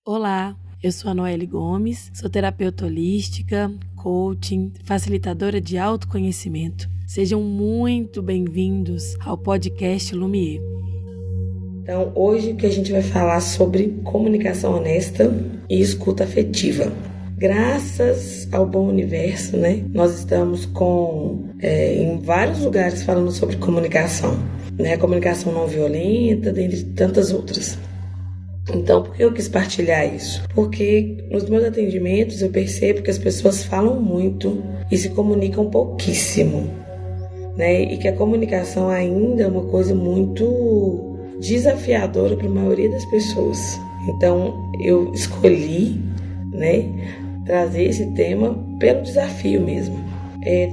Olá, eu sou a Noelle Gomes, sou terapeuta holística, coaching, facilitadora de autoconhecimento. Sejam muito bem-vindos ao podcast Lumier. Então, hoje que a gente vai falar sobre comunicação honesta e escuta afetiva. Graças ao bom universo, nós estamos em vários lugares falando sobre comunicação, a comunicação não violenta, dentre tantas outras. Então, por que eu quis partilhar isso? Porque nos meus atendimentos eu percebo que as pessoas falam muito e se comunicam pouquíssimo, E que a comunicação ainda é uma coisa muito desafiadora para a maioria das pessoas. Então, eu escolhi, trazer esse tema pelo desafio mesmo.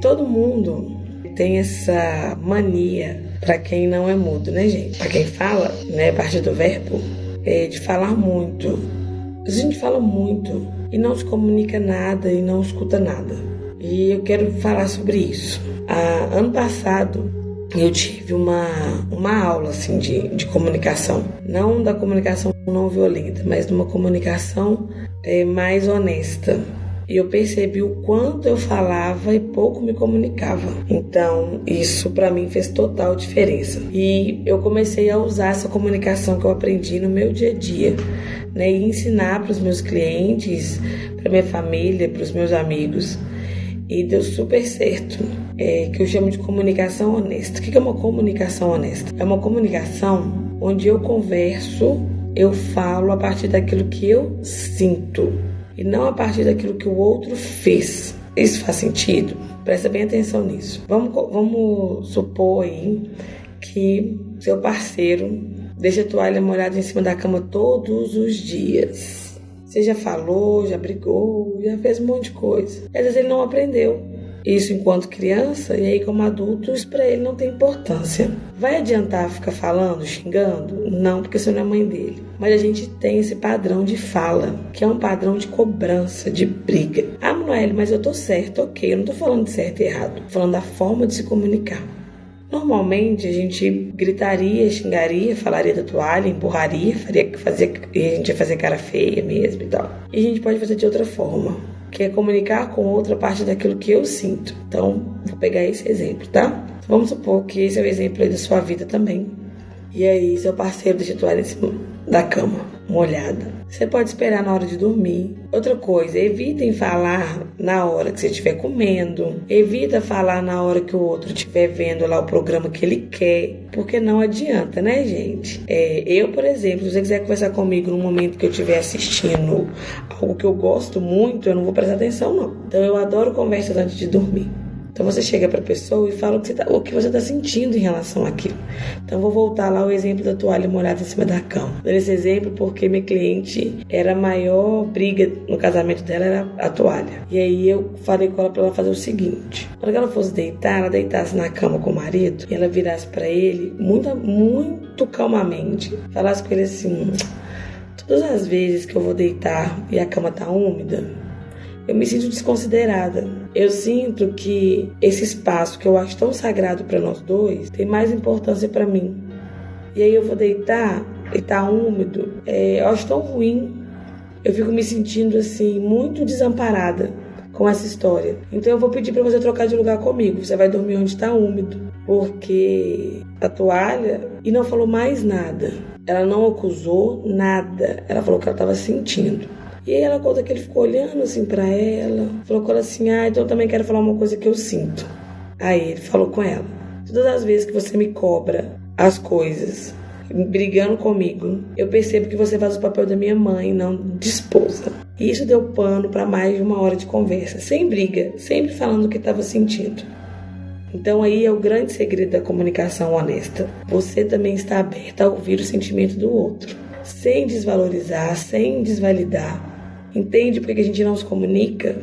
Todo mundo tem essa mania, para quem não é mudo, gente? Para quem fala, a partir do verbo, de falar muito. A gente fala muito e não se comunica nada e não escuta nada. E eu quero falar sobre isso. Ano passado eu tive uma aula de comunicação, não da comunicação não violenta, mas de uma comunicação mais honesta. E eu percebi o quanto eu falava e pouco me comunicava. Então, isso para mim fez total diferença. E eu comecei a usar essa comunicação que eu aprendi no meu dia a dia, e ensinar para os meus clientes, para minha família, para os meus amigos. E deu super certo, que eu chamo de comunicação honesta. O que é uma comunicação honesta? É uma comunicação onde eu converso, eu falo a partir daquilo que eu sinto e não a partir daquilo que o outro fez. Isso faz sentido? Presta bem atenção nisso. Vamos supor aí que seu parceiro deixa a toalha molhada em cima da cama todos os dias. Você já falou, já brigou, já fez um monte de coisa. Às vezes ele não aprendeu isso enquanto criança, e aí como adulto isso para ele não tem importância. Vai adiantar ficar falando, xingando? Não, porque você não é mãe dele. Mas a gente tem esse padrão de fala, que é um padrão de cobrança, de briga. Noelle, mas eu tô certo, ok, eu não tô falando de certo e errado, tô falando da forma de se comunicar. Normalmente a gente gritaria, xingaria, falaria da toalha, empurraria, e a gente ia fazer cara feia mesmo e tal. E a gente pode fazer de outra forma, que é comunicar com outra parte daquilo que eu sinto. Então, vou pegar esse exemplo, tá? Vamos supor que esse é o exemplo aí da sua vida também. E aí, seu parceiro deixa a toalha em cima da cama, molhada. Você pode esperar na hora de dormir. Outra coisa, evitem falar na hora que você estiver comendo. Evita falar na hora que o outro estiver vendo lá o programa que ele quer. Porque não adianta, gente? Eu, por exemplo, se você quiser conversar comigo no momento que eu estiver assistindo algo que eu gosto muito, eu não vou prestar atenção, não. Então, eu adoro conversas antes de dormir. Então você chega para a pessoa e fala o que você está sentindo em relação àquilo. Então vou voltar lá ao exemplo da toalha molhada em cima da cama. Dando esse exemplo porque minha cliente, era a maior briga no casamento dela, era a toalha. E aí eu falei com ela para ela fazer o seguinte: quando ela fosse deitar, ela deitasse na cama com o marido e ela virasse para ele muito calmamente, falasse com ele assim: todas as vezes que eu vou deitar e a cama tá úmida, eu me sinto desconsiderada. Eu sinto que esse espaço que eu acho tão sagrado para nós dois tem mais importância para mim. E aí eu vou deitar e tá úmido. Eu acho tão ruim. Eu fico me sentindo assim muito desamparada com essa história. Então eu vou pedir para você trocar de lugar comigo. Você vai dormir onde está úmido. Porque a toalha... E não falou mais nada. Ela não acusou nada. Ela falou que ela estava sentindo. E aí ela conta que ele ficou olhando assim pra ela, falou com ela assim: então eu também quero falar uma coisa que eu sinto. Aí ele falou com ela: todas as vezes que você me cobra as coisas, brigando comigo, eu percebo que você faz o papel da minha mãe, não de esposa. E isso deu pano pra mais de 1 hora de conversa, sem briga, sempre falando o que estava sentindo. Então aí é o grande segredo da comunicação honesta. Você também está aberta a ouvir o sentimento do outro, sem desvalorizar, sem desvalidar. Entende por que a gente não se comunica?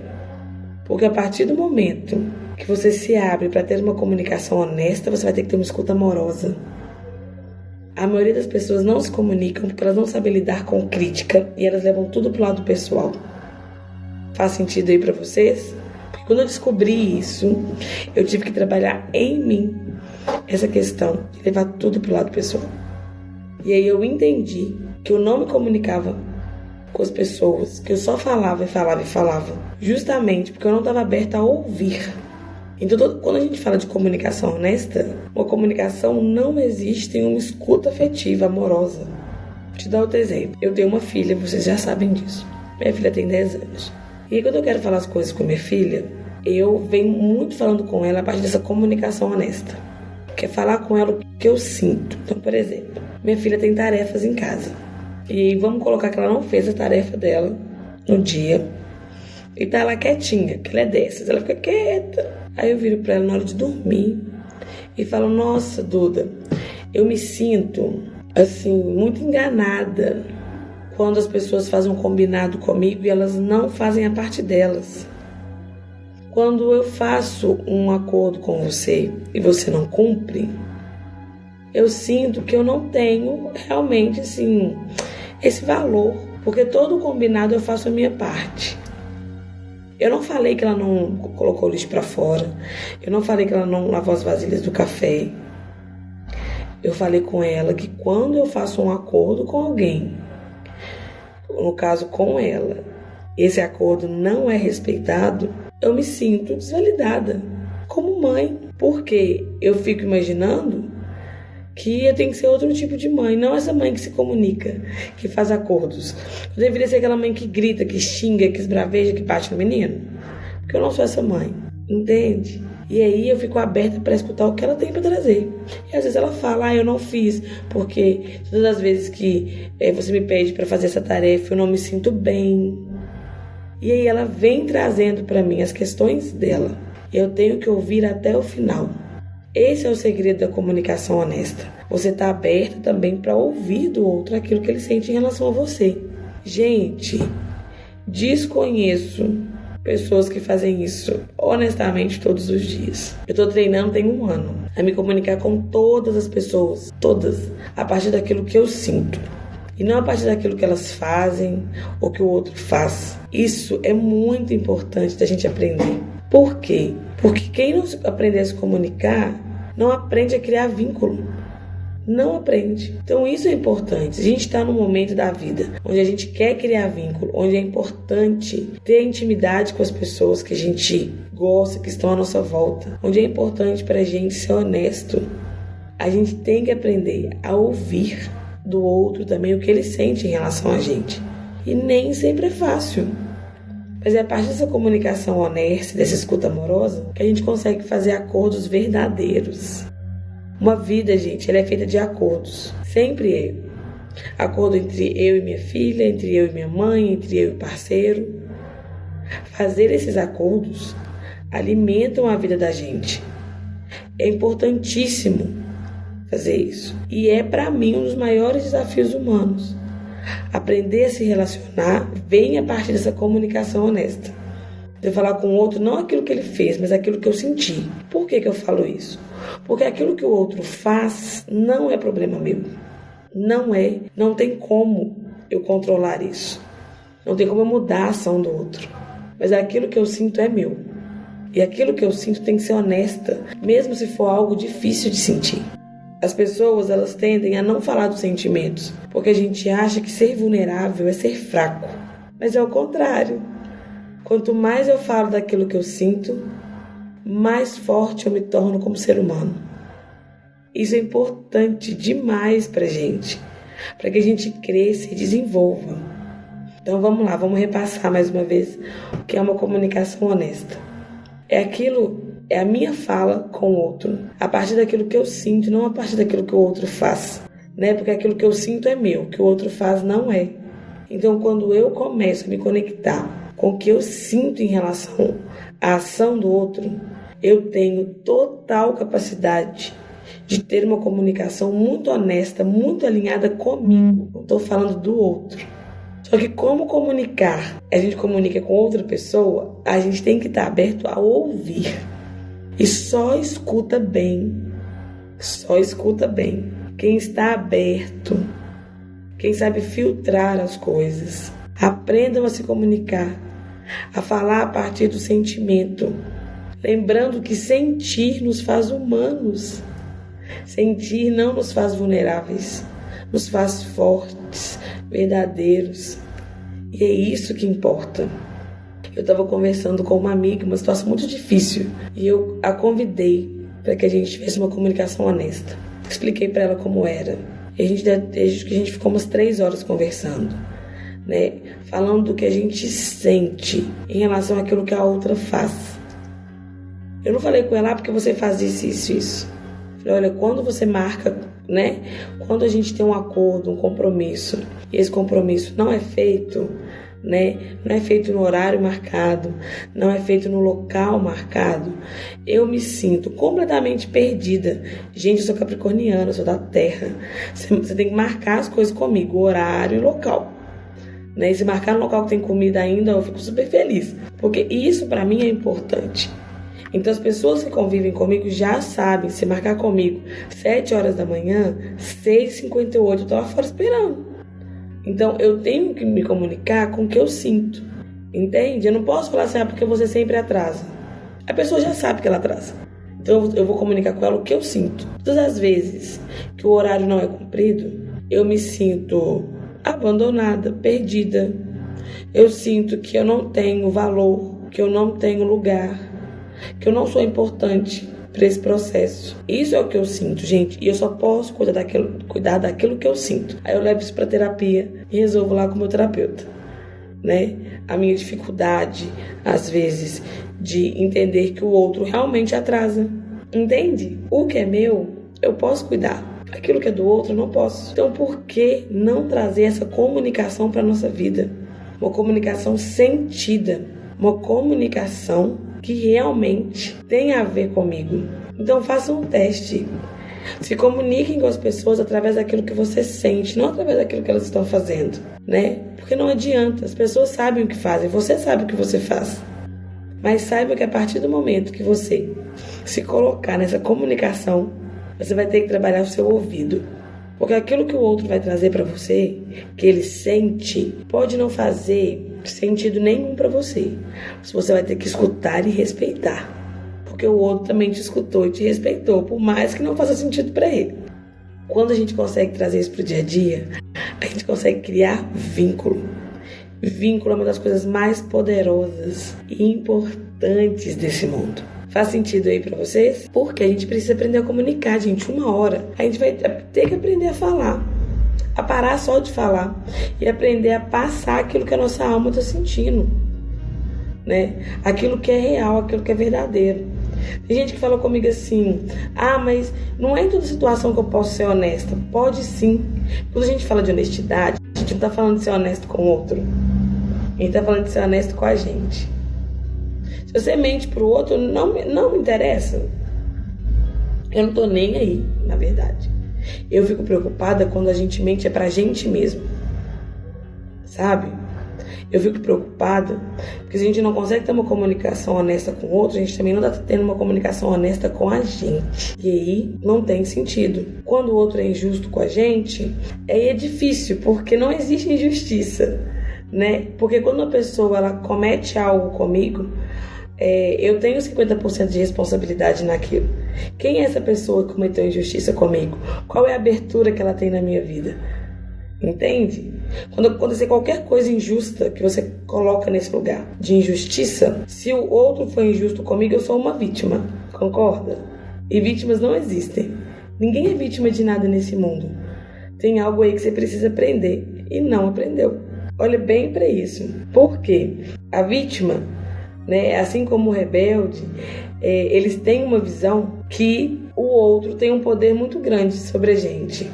Porque a partir do momento que você se abre para ter uma comunicação honesta, você vai ter que ter uma escuta amorosa. A maioria das pessoas não se comunicam porque elas não sabem lidar com crítica e elas levam tudo pro lado pessoal. Faz sentido aí para vocês? Porque quando eu descobri isso, eu tive que trabalhar em mim essa questão de levar tudo pro lado pessoal. E aí eu entendi que eu não me comunicava com as pessoas, que eu só falava, justamente porque eu não estava aberta a ouvir. Então, quando a gente fala de comunicação honesta, uma comunicação não existe em uma escuta afetiva, amorosa. Vou te dar outro exemplo. Eu tenho uma filha, vocês já sabem disso. Minha filha tem 10 anos. E aí, quando eu quero falar as coisas com minha filha, eu venho muito falando com ela a partir dessa comunicação honesta. Que é falar com ela o que eu sinto. Então, por exemplo, minha filha tem tarefas em casa. E vamos colocar que ela não fez a tarefa dela no dia. E tá lá quietinha, que ela é dessas. Ela fica quieta. Aí eu viro pra ela na hora de dormir e falo: nossa, Duda, eu me sinto, assim, muito enganada quando as pessoas fazem um combinado comigo e elas não fazem a parte delas. Quando eu faço um acordo com você e você não cumpre, eu sinto que eu não tenho realmente, assim, esse valor, porque todo combinado eu faço a minha parte. Eu não falei que ela não colocou o lixo para fora. Eu não falei que ela não lavou as vasilhas do café. Eu falei com ela que quando eu faço um acordo com alguém, no caso com ela, esse acordo não é respeitado, eu me sinto desvalidada como mãe. Porque eu fico imaginando que eu tenho que ser outro tipo de mãe, não essa mãe que se comunica, que faz acordos. Eu deveria ser aquela mãe que grita, que xinga, que esbraveja, que bate no menino. Porque eu não sou essa mãe, entende? E aí eu fico aberta para escutar o que ela tem para trazer. E às vezes ela fala: eu não fiz, porque todas as vezes que você me pede para fazer essa tarefa, eu não me sinto bem. E aí ela vem trazendo para mim as questões dela. E eu tenho que ouvir até o final. Esse é o segredo da comunicação honesta. Você está aberta também para ouvir do outro aquilo que ele sente em relação a você. Gente, desconheço pessoas que fazem isso honestamente todos os dias. Eu estou treinando tem 1 ano a me comunicar com todas as pessoas, todas, a partir daquilo que eu sinto. E não a partir daquilo que elas fazem ou que o outro faz. Isso é muito importante da gente aprender. Por quê? Porque quem não aprender a se comunicar, não aprende a criar vínculo. Não aprende. Então isso é importante. A gente está num momento da vida onde a gente quer criar vínculo, onde é importante ter intimidade com as pessoas que a gente gosta, que estão à nossa volta, onde é importante para a gente ser honesto. A gente tem que aprender a ouvir do outro também o que ele sente em relação a gente. E nem sempre é fácil. Mas é a partir dessa comunicação honesta, dessa escuta amorosa, que a gente consegue fazer acordos verdadeiros. Uma vida, gente, ela é feita de acordos. Sempre é. Acordo entre eu e minha filha, entre eu e minha mãe, entre eu e o parceiro. Fazer esses acordos alimentam a vida da gente. É importantíssimo fazer isso. E é, para mim, um dos maiores desafios humanos. Aprender a se relacionar vem a partir dessa comunicação honesta. De eu falar com o outro não aquilo que ele fez, mas aquilo que eu senti. Por que eu falo isso? Porque aquilo que o outro faz não é problema meu. Não é. Não tem como eu controlar isso. Não tem como eu mudar a ação do outro. Mas aquilo que eu sinto é meu. E aquilo que eu sinto tem que ser honesta, mesmo se for algo difícil de sentir. As pessoas, elas tendem a não falar dos sentimentos, porque a gente acha que ser vulnerável é ser fraco. Mas é o contrário. Quanto mais eu falo daquilo que eu sinto, mais forte eu me torno como ser humano. Isso é importante demais pra gente, para que a gente cresça e desenvolva. Então vamos lá, vamos repassar mais uma vez o que é uma comunicação honesta. É a minha fala com o outro, a partir daquilo que eu sinto, não a partir daquilo que o outro faz, né? Porque aquilo que eu sinto é meu, o que o outro faz não é. Então, quando eu começo a me conectar com o que eu sinto em relação à ação do outro, eu tenho total capacidade de ter uma comunicação muito honesta, muito alinhada comigo. Não estou falando do outro. Só que como comunicar? A gente comunica com outra pessoa, a gente tem que estar aberto a ouvir. E só escuta bem. Só escuta bem. Quem está aberto, quem sabe filtrar as coisas. Aprendam a se comunicar, a falar a partir do sentimento. Lembrando que sentir nos faz humanos. Sentir não nos faz vulneráveis, nos faz fortes, verdadeiros. E é isso que importa. Eu estava conversando com uma amiga, uma situação muito difícil, e eu a convidei para que a gente tivesse uma comunicação honesta. Expliquei para ela como era. E a gente ficou umas 3 horas conversando, né? Falando do que a gente sente em relação àquilo que a outra faz. Eu não falei com ela, porque você faz isso. Falei, olha, quando você marca, né? Quando a gente tem um acordo, um compromisso, e esse compromisso não é feito, né? Não é feito no horário marcado, não é feito no local marcado, eu me sinto completamente perdida. Gente, eu sou capricorniana, eu sou da terra. Você tem que marcar as coisas comigo, horário e local, né? E se marcar no local que tem comida ainda, eu fico super feliz, porque isso para mim é importante. Então as pessoas que convivem comigo já sabem, se marcar comigo 7 horas da manhã, 6h58 eu tô lá fora esperando. Então eu tenho que me comunicar com o que eu sinto, entende? Eu não posso falar assim, porque você sempre atrasa. A pessoa já sabe que ela atrasa. Então eu vou comunicar com ela o que eu sinto. Todas as vezes que o horário não é cumprido, eu me sinto abandonada, perdida. Eu sinto que eu não tenho valor, que eu não tenho lugar, que eu não sou importante para esse processo. Isso é o que eu sinto, gente. E eu só posso cuidar daquilo que eu sinto. Aí eu levo isso para terapia e resolvo lá com o meu terapeuta, né? A minha dificuldade, às vezes, de entender que o outro realmente atrasa. Entende? O que é meu, eu posso cuidar. Aquilo que é do outro, eu não posso. Então, por que não trazer essa comunicação para a nossa vida? Uma comunicação sentida. Uma comunicação que realmente tem a ver comigo. Então faça um teste. Se comuniquem com as pessoas através daquilo que você sente, não através daquilo que elas estão fazendo, né? Porque não adianta, as pessoas sabem o que fazem, você sabe o que você faz. Mas saiba que a partir do momento que você se colocar nessa comunicação, você vai ter que trabalhar o seu ouvido. Porque aquilo que o outro vai trazer para você, que ele sente, pode não fazer sentido nenhum para você. Você vai ter que escutar e respeitar. Porque o outro também te escutou e te respeitou, por mais que não faça sentido para ele. Quando a gente consegue trazer isso pro dia a dia, a gente consegue criar vínculo. Vínculo é uma das coisas mais poderosas e importantes desse mundo. Faz sentido aí pra vocês? Porque a gente precisa aprender a comunicar, gente. 1 hora. A gente vai ter que aprender a falar. A parar só de falar. E aprender a passar aquilo que a nossa alma está sentindo, né? Aquilo que é real, aquilo que é verdadeiro. Tem gente que fala comigo assim, mas não é em toda situação que eu posso ser honesta. Pode sim. Quando a gente fala de honestidade, a gente não tá falando de ser honesto com o outro. A gente tá falando de ser honesto com a gente. Se você mente pro outro, não me interessa. Eu não tô nem aí, na verdade. Eu fico preocupada quando a gente mente pra gente mesmo. Sabe? Eu fico preocupada porque se a gente não consegue ter uma comunicação honesta com o outro, a gente também não está tendo uma comunicação honesta com a gente. E aí não tem sentido. Quando o outro é injusto com a gente, aí é difícil, porque não existe injustiça, né? Porque quando a pessoa ela comete algo comigo, eu tenho 50% de responsabilidade naquilo. Quem é essa pessoa que cometeu injustiça comigo? Qual é a abertura que ela tem na minha vida? Entende? Quando acontecer qualquer coisa injusta que você coloca nesse lugar de injustiça, se o outro foi injusto comigo, eu sou uma vítima. Concorda? E vítimas não existem. Ninguém é vítima de nada nesse mundo. Tem algo aí que você precisa aprender e não aprendeu. Olha bem para isso. Por quê? A vítima, né, assim como o rebelde, eles têm uma visão que o outro tem um poder muito grande sobre a gente.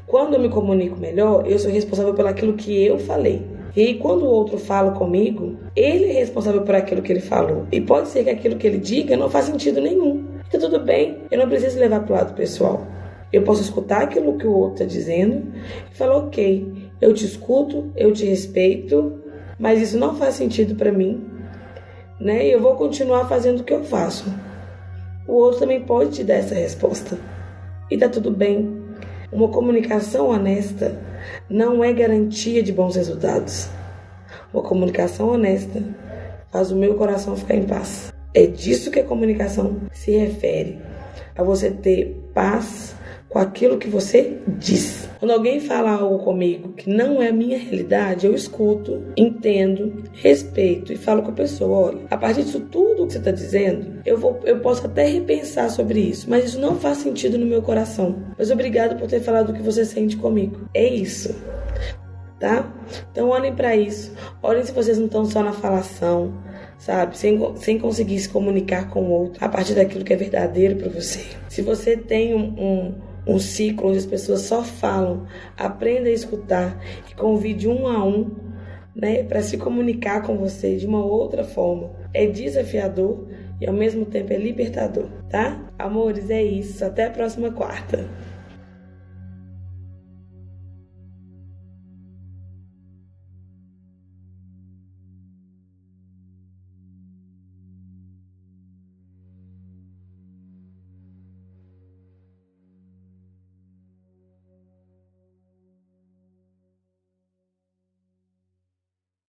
Quando eu me comunico melhor, eu sou responsável por aquilo que eu falei. E aí, quando o outro fala comigo, ele é responsável por aquilo que ele falou. E pode ser que aquilo que ele diga não faça sentido nenhum. Então tudo bem, eu não preciso levar para o lado pessoal. Eu posso escutar aquilo que o outro está dizendo e falar, ok, eu te escuto, eu te respeito, mas isso não faz sentido para mim, né? E eu vou continuar fazendo o que eu faço. O outro também pode te dar essa resposta. E tá tudo bem. Uma comunicação honesta não é garantia de bons resultados. Uma comunicação honesta faz o meu coração ficar em paz. É disso que a comunicação se refere. A você ter paz com aquilo que você diz. Quando alguém fala algo comigo que não é a minha realidade, eu escuto, entendo, respeito e falo com a pessoa: olha, a partir disso tudo que você está dizendo, eu posso até repensar sobre isso, mas isso não faz sentido no meu coração. Mas obrigado por ter falado o que você sente comigo. É isso. Tá? Então olhem para isso. Olhem se vocês não estão só na falação, sabe? Sem conseguir se comunicar com o outro a partir daquilo que é verdadeiro para você. Se você tem um ciclo onde as pessoas só falam, aprenda a escutar e convide um a um, né, para se comunicar com você de uma outra forma. É desafiador e ao mesmo tempo é libertador, tá? Amores, é isso. Até a próxima quarta.